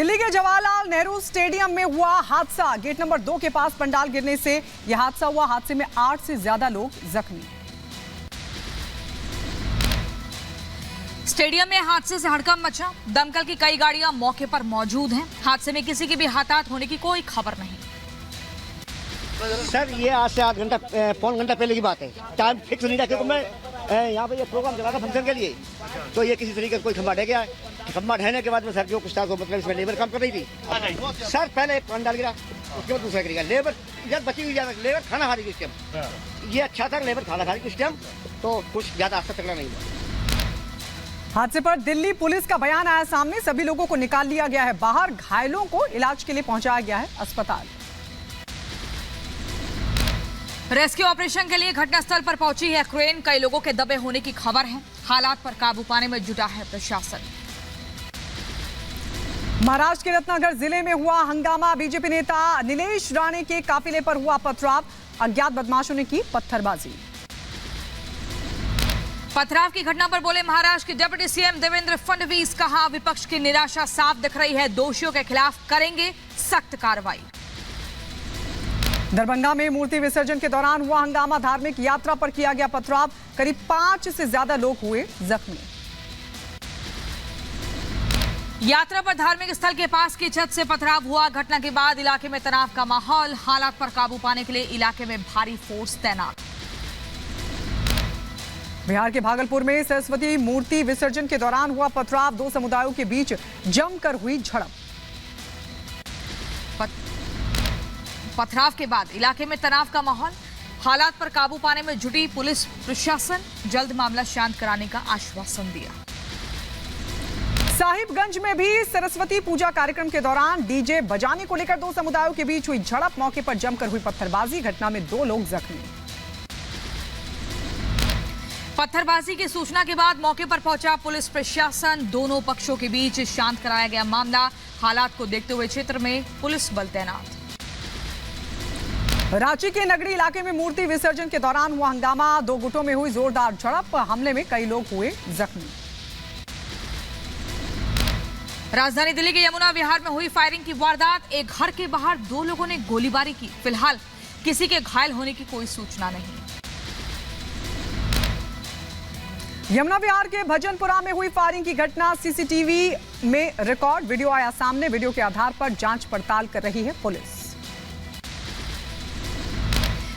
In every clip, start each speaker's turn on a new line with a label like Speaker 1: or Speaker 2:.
Speaker 1: दिल्ली के जवाहरलाल नेहरू स्टेडियम में हुआ हादसा। गेट नंबर 2 के पास पंडाल गिरने से यह हादसा हुआ। हादसे में 8 से ज्यादा लोग जख्मी।
Speaker 2: स्टेडियम में हादसे से हड़कंप मचा। दमकल की कई गाड़ियां मौके पर मौजूद हैं। हादसे में किसी की भी हताहत होने की कोई खबर नहीं।
Speaker 3: सर ये आज से पौन घंटा पहले की बात है। टाइम फिक्स नहीं था क्योंकि मैं यहाँ पे ये प्रोग्राम चला था फंक्शन के लिए, तो ये किसी तरीके से कोई खंभा ढह गया। खंभा ढहने के बाद में सर जो कुछ था तो मतलब इसमें लेबर काम कर रही थी। सर पहले एक पंडाल गिरा, उसके बाद दूसरा गिरा। लेबर जब बची हुई लेबर खाना खा रही थी इस टाइम। ये अच्छा था, लेबर खाना खा रही थी इस टाइम, तो कुछ ज्यादा हादसा तगड़ा नहीं हुआ।
Speaker 1: हादसे पर दिल्ली पुलिस का बयान आया सामने। सभी लोगों को निकाल लिया गया है बाहर। घायलों को इलाज के लिए पहुंचाया गया है अस्पताल।
Speaker 2: रेस्क्यू ऑपरेशन के लिए घटनास्थल पर पहुंची है क्रेन। कई लोगों के दबे होने की खबर है। हालात पर काबू पाने में जुटा है प्रशासन।
Speaker 1: महाराष्ट्र के रत्नागिरी जिले में हुआ हंगामा। बीजेपी नेता नीलेश राणे के काफिले पर हुआ पथराव। अज्ञात बदमाशों ने की पत्थरबाजी।
Speaker 2: पथराव की घटना पर बोले महाराष्ट्र के डिप्टी सीएम देवेंद्र फडणवीस। कहा विपक्ष की निराशा साफ दिख रही है। दोषियों के खिलाफ करेंगे सख्त कार्रवाई।
Speaker 1: दरभंगा में मूर्ति विसर्जन के दौरान हुआ हंगामा। धार्मिक यात्रा पर किया गया पथराव। करीब 5 से ज्यादा लोग हुए जख्मी।
Speaker 2: यात्रा पर धार्मिक स्थल के पास की छत से पथराव हुआ। घटना के बाद इलाके में तनाव का माहौल। हालात पर काबू पाने के लिए इलाके में भारी फोर्स तैनात।
Speaker 1: बिहार के भागलपुर में सरस्वती मूर्ति विसर्जन के दौरान हुआ पथराव। 2 समुदायों के बीच जमकर हुई झड़प।
Speaker 2: पथराव के बाद इलाके में तनाव का माहौल। हालात पर काबू पाने में जुटी पुलिस प्रशासन। जल्द मामला शांत कराने का आश्वासन दिया।
Speaker 1: साहिबगंज में भी सरस्वती पूजा कार्यक्रम के दौरान डीजे बजाने को लेकर 2 समुदायों के बीच हुई झड़प। मौके पर जमकर हुई पत्थरबाजी। घटना में 2 लोग जख्मी।
Speaker 2: पत्थरबाजी की सूचना के बाद मौके पर पहुंचा पुलिस प्रशासन। दोनों पक्षों के बीच शांत कराया गया मामला। हालात को देखते हुए क्षेत्र में पुलिस बल तैनात।
Speaker 1: रांची के नगरी इलाके में मूर्ति विसर्जन के दौरान हुआ हंगामा। 2 गुटों में हुई जोरदार झड़प। हमले में कई लोग हुए जख्मी।
Speaker 2: राजधानी दिल्ली के यमुना विहार में हुई फायरिंग की वारदात। एक घर के बाहर 2 लोगों ने गोलीबारी की। फिलहाल किसी के घायल होने की कोई सूचना नहीं।
Speaker 1: यमुना विहार के भजनपुरा में हुई फायरिंग की घटना सीसीटीवी में रिकॉर्ड। वीडियो आया सामने। वीडियो के आधार पर जांच पड़ताल कर रही है पुलिस।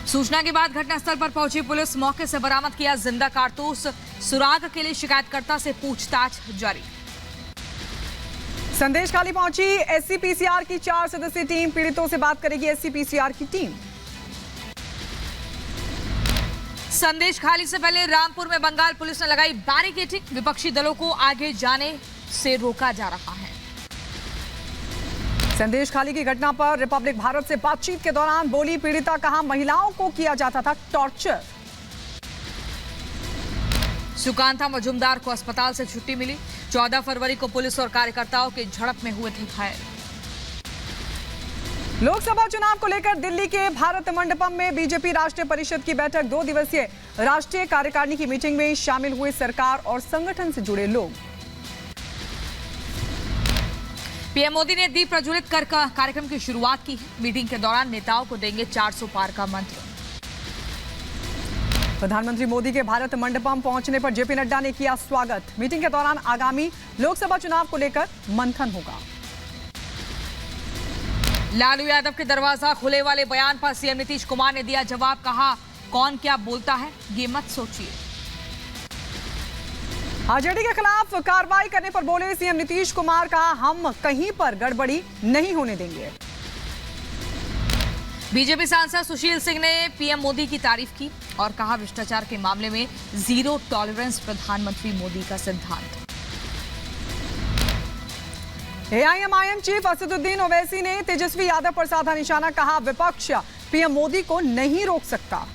Speaker 2: सूचना के बाद घटनास्थल पर पहुंची पुलिस। मौके से बरामद किया जिंदा कारतूस। सुराग के लिए शिकायतकर्ता से पूछताछ जारी।
Speaker 1: संदेशखाली पहुंची एससीपीसीआर की 4 सदस्यीय टीम। पीड़ितों से बात करेगी एससीपीसीआर की टीम।
Speaker 2: संदेशखाली से पहले रामपुर में बंगाल पुलिस ने लगाई बैरिकेडिंग। विपक्षी दलों को आगे जाने से रोका जा रहा है।
Speaker 1: संदेशखाली की घटना पर रिपब्लिक भारत से बातचीत के दौरान बोली पीड़िता। कहा महिलाओं को किया जाता था टॉर्चर।
Speaker 2: सुकांता मजुमदार को अस्पताल से छुट्टी मिली। 14 फरवरी को पुलिस और कार्यकर्ताओं की झड़प में हुए थे घायल।
Speaker 1: लोकसभा चुनाव को लेकर दिल्ली के भारत मंडपम में बीजेपी राष्ट्रीय परिषद की बैठक। 2 दिवसीय राष्ट्रीय कार्यकारिणी की मीटिंग में शामिल हुए सरकार और संगठन से जुड़े लोग।
Speaker 2: पीएम मोदी ने दीप प्रज्वलित कर कार्यक्रम की शुरुआत की है। मीटिंग के दौरान नेताओं को देंगे 400 पार का मंत्र।
Speaker 1: प्रधानमंत्री मोदी के भारत मंडपम पहुंचने पर जेपी नड्डा ने किया स्वागत। मीटिंग के दौरान आगामी लोकसभा चुनाव को लेकर मंथन होगा।
Speaker 2: लालू यादव के दरवाजा खुले वाले बयान पर सीएम नीतीश कुमार ने दिया जवाब। कहा कौन क्या बोलता है ये मत सोचिए।
Speaker 1: आरजेडी के खिलाफ कार्रवाई करने पर बोले सीएम नीतीश कुमार। कहा हम कहीं पर गड़बड़ी नहीं होने देंगे।
Speaker 2: बीजेपी सांसद सुशील सिंह ने पीएम मोदी की तारीफ की और कहा भ्रष्टाचार के मामले में 0 टॉलरेंस प्रधानमंत्री मोदी का सिद्धांत। एआईएमआईएम चीफ असदुद्दीन ओवैसी ने तेजस्वी यादव पर साधा निशाना। कहा विपक्ष पीएम मोदी को नहीं रोक सकता।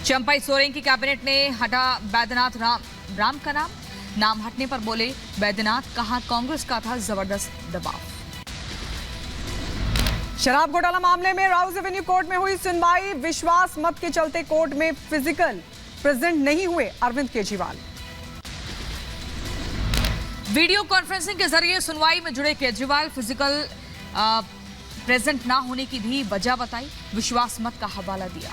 Speaker 2: चंपाई सोरेन की कैबिनेट ने हटा बैद्यनाथ राम का नाम हटने पर बोले बैद्यनाथ। कहा कांग्रेस का था जबरदस्त दबाव।
Speaker 1: शराब घोटाला मामले में राउज एवेन्यू कोर्ट में हुई सुनवाई। विश्वास मत के चलते कोर्ट में फिजिकल प्रेजेंट नहीं हुए अरविंद केजरीवाल।
Speaker 2: वीडियो कॉन्फ्रेंसिंग के जरिए सुनवाई में जुड़े केजरीवाल फिजिकल प्रेजेंट ना होने की भी वजह बताई, विश्वास मत का हवाला दिया।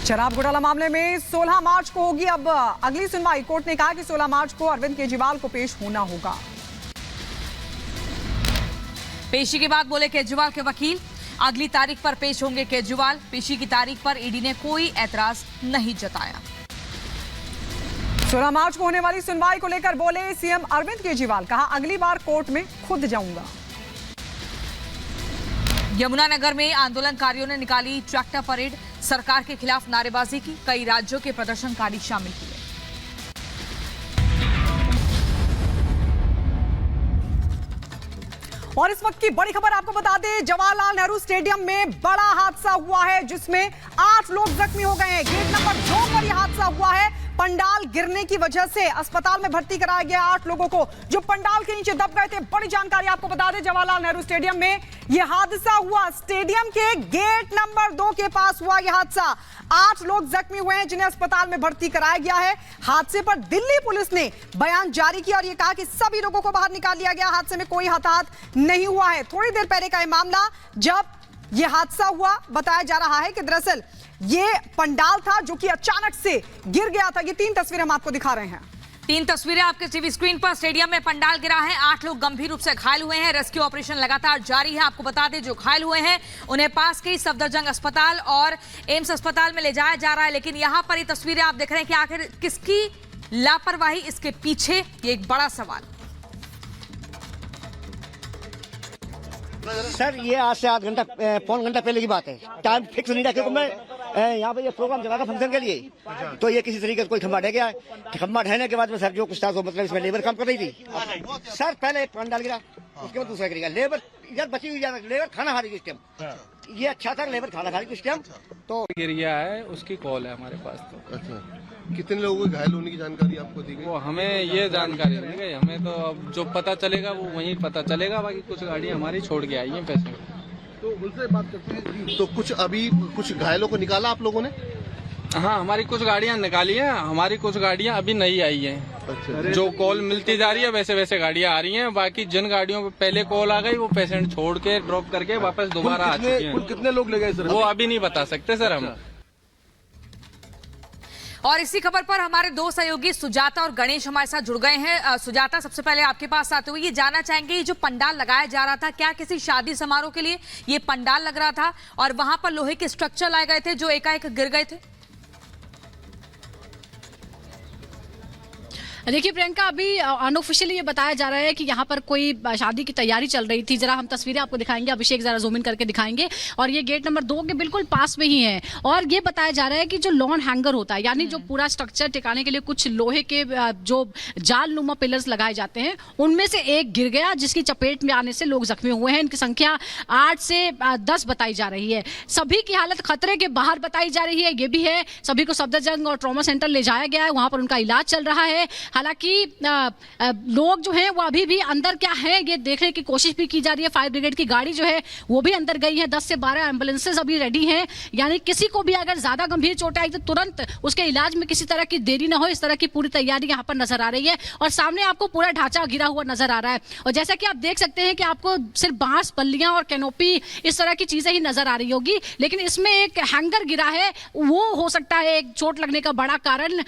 Speaker 1: शराब घोटाला मामले में 16 मार्च को होगी अब अगली सुनवाई। कोर्ट ने कहा कि 16 मार्च को अरविंद केजरीवाल को पेश होना होगा।
Speaker 2: पेशी के बाद बोले केजरीवाल के वकील, अगली तारीख पर पेश होंगे केजरीवाल। पेशी की तारीख पर ईडी ने कोई ऐतराज नहीं जताया।
Speaker 1: 16 मार्च को होने वाली सुनवाई को लेकर बोले सीएम अरविंद केजरीवाल, कहा अगली बार कोर्ट में खुद जाऊंगा।
Speaker 2: यमुनानगर में आंदोलनकारियों ने निकाली ट्रैक्टर परेड, सरकार के खिलाफ नारेबाजी की, कई राज्यों के प्रदर्शनकारी शामिल हुए।
Speaker 1: और इस वक्त की बड़ी खबर आपको बता दें, जवाहरलाल नेहरू स्टेडियम में बड़ा हादसा हुआ है जिसमें 8 लोग जख्मी हो गए हैं। गेट नंबर 2 पर यह हादसा हुआ है। पंडाल गिरने की वजह से अस्पताल में भर्ती कराया गया 8 लोगों को जो पंडाल के नीचे दब गए थे। बड़ी जानकारी आपको बता दें, जवाहरलाल नेहरू स्टेडियम में यह हादसा हुआ। स्टेडियम के गेट नंबर 2 के पास हुआ यह हादसा। 8 लोग जख्मी हुए हैं जिन्हें अस्पताल में भर्ती कराया गया है। हादसे पर दिल्ली पुलिस ने बयान जारी किया और यह कहा कि सभी लोगों को बाहर निकाल लिया गया। हादसे में कोई हताहत नहीं हुआ है। थोड़ी देर पहले का यह मामला, जब यह हादसा हुआ, बताया जा रहा है कि दरअसल ये पंडाल था जो कि अचानक से गिर गया था। ये 3 तस्वीरें हम आपको दिखा रहे हैं।
Speaker 2: 3 तस्वीरें आपके टीवी स्क्रीन पर। स्टेडियम में पंडाल गिरा है, 8 लोग गंभीर रूप से घायल हुए हैं। रेस्क्यू ऑपरेशन लगातार जारी है। आपको बता दें, जो घायल हुए हैं उन्हें पास के सफदरजंग अस्पताल और एम्स अस्पताल में ले जाया जा रहा है। लेकिन यहां पर ये तस्वीरें आप देख रहे हैं कि आखिर किसकी लापरवाही इसके पीछे, ये एक बड़ा सवाल।
Speaker 3: सर ये आज से पौन घंटा पहले की बात है। टाइम फिक्स नहीं रखे मैं यहाँ पे ये प्रोग्राम चला था फंक्शन के लिए, तो ये किसी तरीके से कोई खंबा ढह गया। खंबा ढहने के बाद में सर जो कुछ था तो मतलब इसमें लेबर काम कर रही थी। सर पहले एक पंडाल गिरा, उसके बाद दूसरा गिरेगा। लेबर इधर बची हुई लेबर खाना खा रही थी इस टाइम। ये अच्छा था, लेबर खाना खा रही थी इस टाइम। तो
Speaker 4: गिर गया है, उसकी कॉल है हमारे पास। तो
Speaker 5: अच्छा, कितने लोगों के घायल होने की जानकारी आपको दी गई?
Speaker 4: वो हमें ये जानकारी नहीं गई। हमें तो अब जो पता चलेगा वो वहीं पता चलेगा। बाकी कुछ गाड़ी हमारी छोड़ के आई है पैसे।
Speaker 5: तो उनसे बात करते हैं। तो कुछ घायलों को निकाला आप लोगों ने?
Speaker 4: हाँ, हमारी कुछ गाड़ियाँ निकाली हैं, हमारी कुछ गाड़ियाँ अभी नहीं आई हैं।
Speaker 5: अच्छा,
Speaker 4: जो कॉल मिलती जा रही है वैसे वैसे गाड़ियाँ आ रही हैं। बाकी जिन गाड़ियों पे पहले कॉल आ गई वो पेशेंट छोड़ के ड्रॉप करके वापस दोबारा आ चुकी हैं।
Speaker 5: कितने लोग ले गए सर?
Speaker 4: वो अभी नहीं बता सकते सर हम।
Speaker 2: और इसी खबर पर हमारे 2 सहयोगी सुजाता और गणेश हमारे साथ जुड़ गए हैं। सुजाता, सबसे पहले आपके पास आते हुए ये जानना चाहेंगे, ये जो पंडाल लगाया जा रहा था, क्या किसी शादी समारोह के लिए ये पंडाल लग रहा था और वहां पर लोहे के स्ट्रक्चर लाए गए थे जो एकाएक गिर गए थे?
Speaker 6: देखिए प्रियंका, अभी अनऑफिशियली ये बताया जा रहा है कि यहाँ पर कोई शादी की तैयारी चल रही थी। जरा हम तस्वीरें आपको दिखाएंगे, अभिषेक जरा जूम इन करके दिखाएंगे। और ये गेट नंबर 2 के बिल्कुल पास में ही है। और ये बताया जा रहा है कि जो लॉन हैंगर होता है, यानी जो पूरा स्ट्रक्चर टिकाने के लिए कुछ लोहे के जो जाल नुमा पिलर्स लगाए जाते हैं, उनमें से एक गिर गया जिसकी चपेट में आने से लोग जख्मी हुए हैं। इनकी संख्या 8 से 10 बताई जा रही है। सभी की हालत खतरे के बाहर बताई जा रही है। ये भी है, सभी को सफदरजंग और ट्रॉमा सेंटर ले जाया गया है, वहां पर उनका इलाज चल रहा है। हालांकि लोग जो हैं वो अभी भी अंदर क्या है ये देखने की कोशिश भी की जा रही है। फायर ब्रिगेड की गाड़ी जो है वो भी अंदर गई है। 10 से 12 एम्बुलेंसेज अभी रेडी हैं। यानी किसी को भी अगर ज्यादा गंभीर चोट आई तो तुरंत उसके इलाज में किसी तरह की देरी ना हो, इस तरह की पूरी तैयारी यहाँ पर नजर आ रही है। और सामने आपको पूरा ढांचा घिरा हुआ नजर आ रहा है। और जैसा कि आप देख सकते हैं कि आपको सिर्फ बांस, बल्लियां और कैनोपी इस तरह की चीजें ही नजर आ रही होगी, लेकिन इसमें एक हैंगर गिरा है। वो हो सकता है एक चोट लगने का बड़ा कारण।